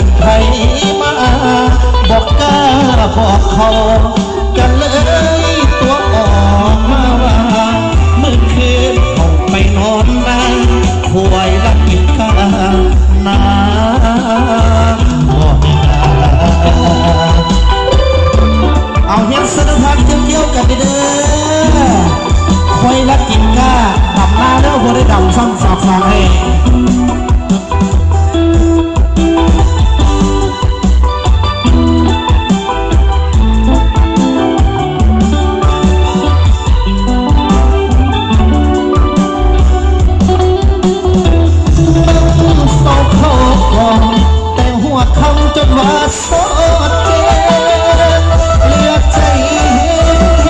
นไผมาบอกกล้าบอกเขากันเลยตัวออกมาว่าเมื่อคืนออกไปนอนบ้านควยรักกินกานาบอกเอาเฮ็ดสารพัดเกี่ยวกันเด้อควยรักกินกาทำหน้าแล้วบ่ได้ดำซ้ำสากให้แต่หัวคำจนว่า